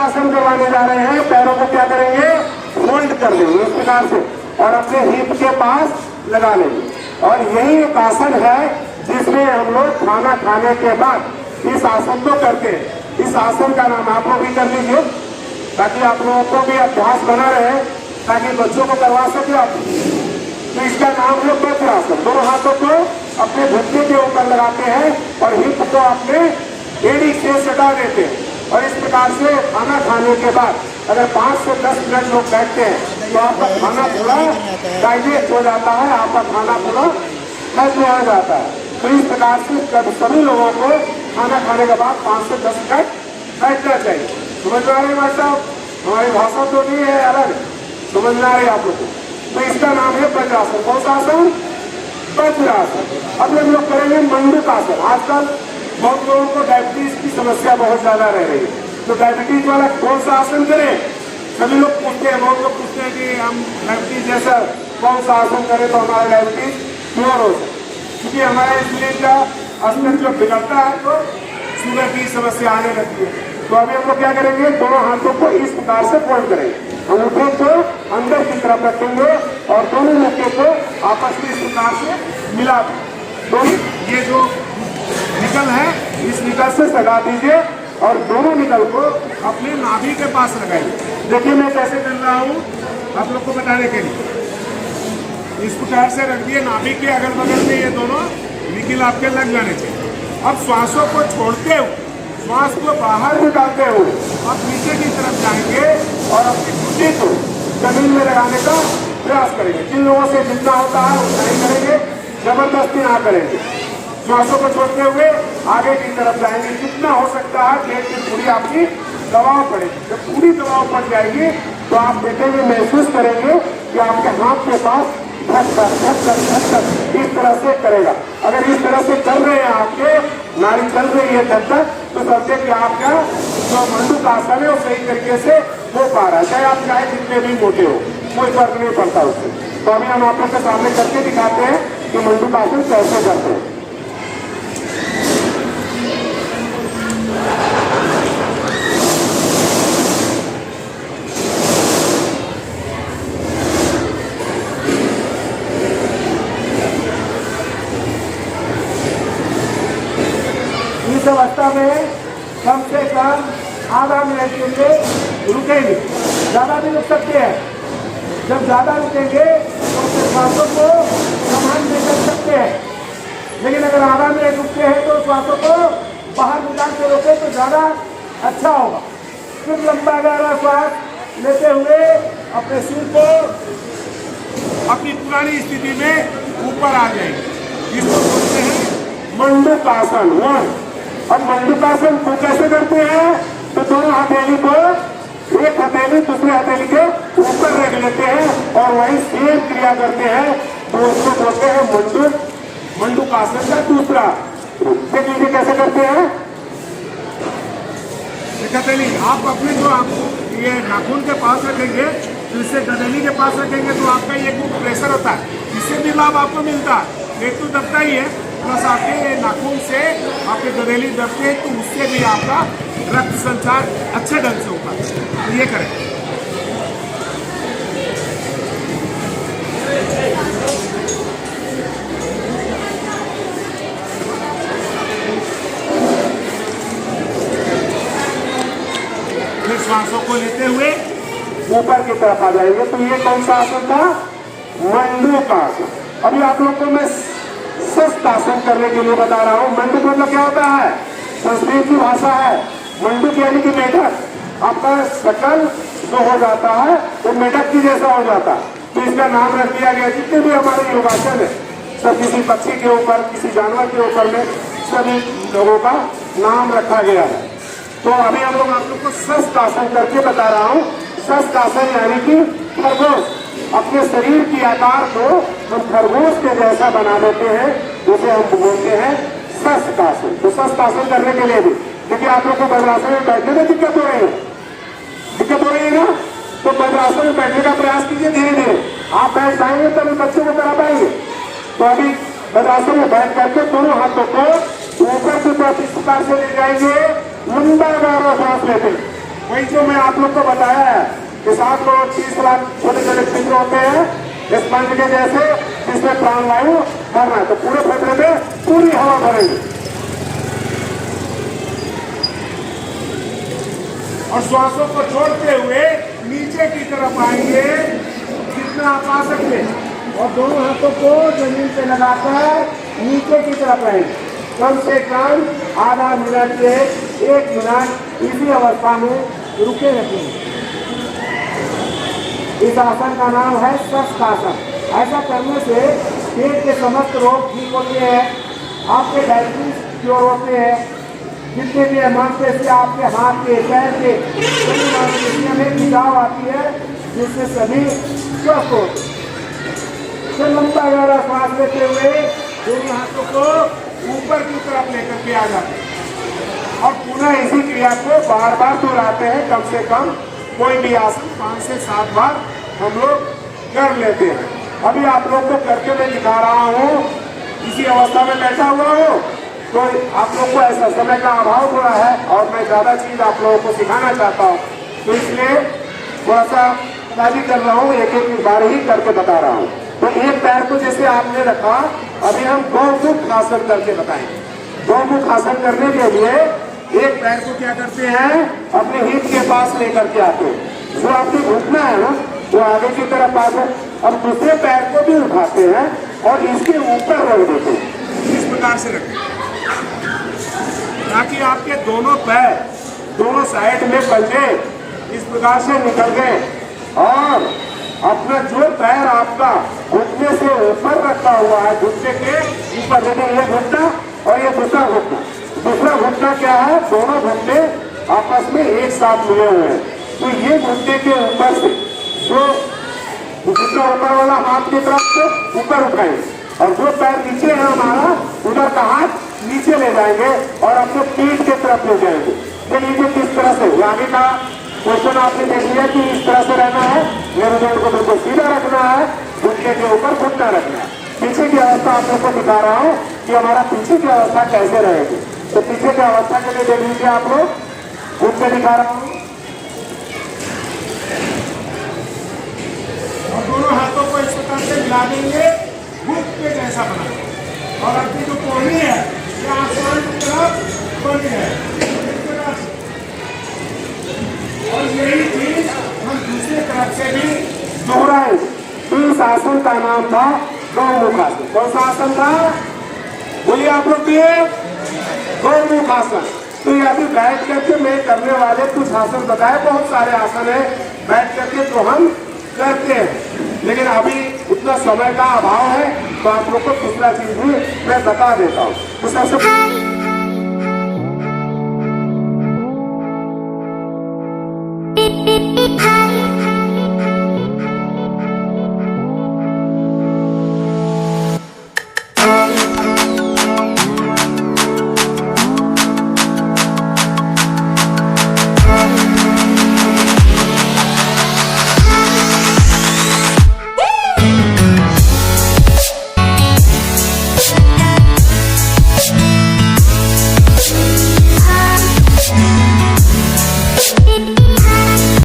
आसन करवाने जा रहे हैं। पैरों को क्या करेंगे, फोल्ड कर देंगे इस प्रकार से और अपने हिप के पास लगा लेंगे। और यही एक आसन है जिसमें हम लोग खाना खाने के बाद इस आसन को करते हैं। इस आसन का नाम आप लोग भी कर लीजिए ताकि आप लोगों को भी अभ्यास बना रहे, ताकि बच्चों को करवा सके आप। तो इसका नाम है वज्रासन। दोनों हाथों को अपने घुटने के ऊपर लगाते हैं और हिप को अपने एड़ी से सटा देते हैं। और इस प्रकार से खाना खाने के बाद अगर 5 से 10 मिनट लोग बैठते हैं तो आपका खाना पूरा डाइजेस्ट हो जाता है, आपका खाना पूरा हजम हो जाता है। तो इस प्रकार से सभी लोगों को खाना खाने के बाद 5 से 10 मिनट बैठना चाहिए। समझ में आ रही बात साहब? हमारी भाषा तो नहीं है अलग, समझ में आ रही आप लोग को? तो इसका नाम है वज्रासन। कौन सा आसन? वज्रासन। अब हम लोग करेंगे मंडूकासन। आजकल बहुत लोगों को डायबिटीज की समस्या बहुत ज्यादा रह रही है, तो डायबिटीज वाला कौन सा आसन करें? सभी लोग पूछते हैं, बहुत लोग पूछते हैं कि हम डायबिटीज जैसा कौन सा आसन करें तो हमारा डायबिटीज क्योर हो सके। क्योंकि हमारा इंसुलिन का स्तर जो बिगड़ता है तो शुगर की समस्या आने लगती है। तो अभी हम लोग क्या करेंगे, दोनों हाथों को इस प्रकार से फोल्ड करेंगे, अंगूठे को अंदर की तरफ रखेंगे और दोनों मुक्के को आपस में इस प्रकार से मिला दें। तो ये जो निकल है इस निकल से सटा दीजिए और दोनों निकल को अपने नाभि के पास लगाइए। देखिए मैं कैसे कर रहा हूँ आप लोग को बताने के लिए। इस प्रकार से रख दिए, नाभि के अगल बगल में ये दोनों निकल आपके लग जाने चाहिए। अब श्वासों को छोड़ते हुए, श्वास को बाहर निकालते हुए आप नीचे की तरफ जाएंगे और अपनी घुटने को जमीन में लगाने का प्रयास करेंगे। जिन लोगों से जितना होता है उतना ही करेंगे, जबरदस्ती ना करेंगे। श्वासों को छोड़ते हुए आगे की तरफ जाएंगे, जितना हो सकता है पेट की पूरी आपकी दबाव पड़ेगी। जब पूरी दबाव पड़ जाएगी तो आप देखेंगे, महसूस करेंगे कि आपके हाथ के पास धक इस तरह से करेगा। अगर इस तरह से कर रहे हैं, आपके नाड़ी चल रही है धक धक, तो समझे कि आपका जो मंडूकासन है वो सही तरीके से हो पा रहा है। चाहे आप चाहे जितने भी मोटे हो, कोई फर्क नहीं पड़ता उससे। तो अभी हम आप लोग के सामने करके दिखाते हैं कि मंडूकासन कैसे करते हैं। इस अवस्था में कम से कम आधा मिनट के लिए रुकेंगे, ज्यादा भी रुक सकते हैं। जब ज्यादा रुकेंगे तो अपने श्वासों को संभाल में कर सकते हैं, लेकिन अगर आधा मिनट रुकते हैं तो श्वासों को बाहर निकाल के रोके तो ज्यादा अच्छा होगा। फिर लंबा गहरा श्वास लेते हुए अपने सिर को अपनी पुरानी स्थिति में ऊपर आ जाएंगे। इसको बोलते हैं मंडूकासन। अब मंडूकासन को कैसे करते हैं, तो दोनों हथेली को, एक हथेली दूसरे हथेली के ऊपर रख लेते हैं और वही सेम क्रिया करते हैं। तो उसको बोलते हैं मंडूकासन का दूसरा। देख लीजिए कैसे करते हैं। हथेली आप अपने जो आप ये नाखून के पास रखेंगे, तो इससे गदेली के पास रखेंगे तो आपका ये प्रेशर होता है, इससे भी लाभ आपको मिलता है। एक तो दबता ही है, प्लस आपके नाखून से आपके गदेली दबते हैं तो उससे भी आपका रक्त संचार अच्छे ढंग से होता है। तो ये करें। फिर श्वासों को लेते हुए ऊपर की तरफ आ जाएंगे। तो ये कौन सा आसन था? मंडूकासन। अभी आप लोग को मैं शस्त्रासन करने के लिए बता रहा हूँ। मंडूक मतलब क्या होता है? संस्कृत की भाषा है। मंडूक यानी कि मेढक। आपका शकल जो हो जाता है वो मेढक की जैसा हो जाता है, तो इसका नाम रख दिया गया। जितने भी हमारे योगासन है सब किसी पक्षी के ऊपर, किसी जानवर के ऊपर में सभी लोगों का नाम रखा गया है। तो अभी हम लोग आप लोग को शस्त्रासन करके बता रहा हूँ। शस्त्रासन यानी कि खरगोश, अपने शरीर की आकार को हम खरगोश के जैसा बना देते हैं, जिसे हम बोलते हैं शस्त्रासन। तो शस्त्रासन करने के लिए भी, क्योंकि आप लोग को वज्रासन में बैठने में दिक्कत हो रही है, ना, तो वज्रासन में बैठने का प्रयास कीजिए धीरे धीरे। आप बैठ जाएंगे तभी बच्चों को करा पाएंगे। तो अभी वज्रासन में बैठ करके दोनों हाथों को ऊपर की तरफ इस प्रकार से ले जाएंगे, लंबा गहरा सांस लेते हैं। वही जो मैं आप लोग को बताया है कि 7 करोड़ 30 लाख छोटे छोटे छिद्र होते हैं स्पंज के जैसे, जिसमें प्राणवायु भरना है। तो पूरे फेफड़े में पूरी हवा भरेंगे और श्वासों को छोड़ते हुए नीचे की तरफ आएंगे जितना आप आ सकते हैं, और दोनों हाथों को जमीन पे लगाकर नीचे की तरफ आएंगे। कम से कम आधा मिनट से 1 मिनट इसी अवस्था में रुके रखेंगे। इस आसन का नाम है शस्त्रासन। ऐसा करने से पेट के समस्त रोग ठीक होते हैं, आपके डायबिटीज क्योर होते हैं, जितने भी मांसपेशी आपके हाथ के पैर के सभी मांसपेशियों में खिंचाव आती है, जिससे सभी स्वस्थ होते हैं। तो लंबा गहरा सांस लेते हुए दोनों हाथों को ऊपर की तरफ लेकर के आ जाते हैं और पुनः इसी क्रिया को बार बार दोहराते हैं। कम से कम कोई भी आसन 5 से 7 बार हम लोग कर लेते हैं। अभी आप लोग को करके मैं दिखा रहा हूँ, इसी अवस्था में बैठा हुआ हूँ, तो आप लोग को ऐसा समय का अभाव हो रहा है और मैं ज़्यादा चीज़ आप लोगों को सिखाना चाहता हूँ, तो इसलिए थोड़ा सा ताली कर रहा हूँ, एक एक बार ही करके बता रहा हूँ। तो एक पैर को जैसे आपने रखा, अभी हम गौमुख आसन करके बताएंगे। गौमुख आसन करने के लिए एक पैर को क्या करते हैं, अपने हिप के पास लेकर के आते हैं। जो आपको घुटना है ना, वो आगे की तरफ आते हैं। अब दूसरे पैर को भी उठाते हैं और इसके ऊपर रख देते हैं। इस प्रकार से रखें ताकि आपके दोनों पैर दोनों साइड में पंजे इस प्रकार से निकल गए और अपना जो पैर आपका घुटने से ऊपर रखा हुआ है, घुटने के ऊपर, लेकिन ये घुटना और ये दूसरा घुटना, दूसरा घुटना क्या है, दोनों घुटने आपस में एक साथ मिले हुए हैं। तो ये घुटने के ऊपर से जो घुटना ऊपर वाला हाथ की तरफ से ऊपर उठाएंगे और जो पैर नीचे है हमारा, उधर का हाथ नीचे ले जाएंगे और अपने पीठ के तरफ ले जाएंगे। तो नीचे किस तरह से, आगे का क्वेश्चन आपने देख लिया कि इस तरह से रहना है, मेरुदंड को बिल्कुल सीधा रखना है, घुटने के ऊपर घुटना रखना है। पीछे की अवस्था आप लोग को दिखा रहा हूँ कि हमारा पीछे की अवस्था कैसे रहेगी। तो पीछे की अवस्था के लिए देख लीजिए आप लोग, घुटने दिखा रहा हूँ और दोनों हाथों को इस प्रकार से मिला देंगे, घुट के जैसा बना, और अपनी जो कोहनी है ये आसमान की तरफ बढ़ है। और यही चीज हम दूसरी तरफ से भी दोहराएंगे। इस आसन का नाम था गौमुख आसन। कौन सा आसन था, बोलिए आप लोग भी, गौमुख आसन। तो ये अभी बैठ करके मैं करने वाले कुछ आसन बताए, बहुत सारे आसन है बैठ करके तो हम करते हैं, लेकिन अभी उतना समय का अभाव है, तो आप लोग को दूसरा चीज भी मैं बता देता हूँ। तो सबसे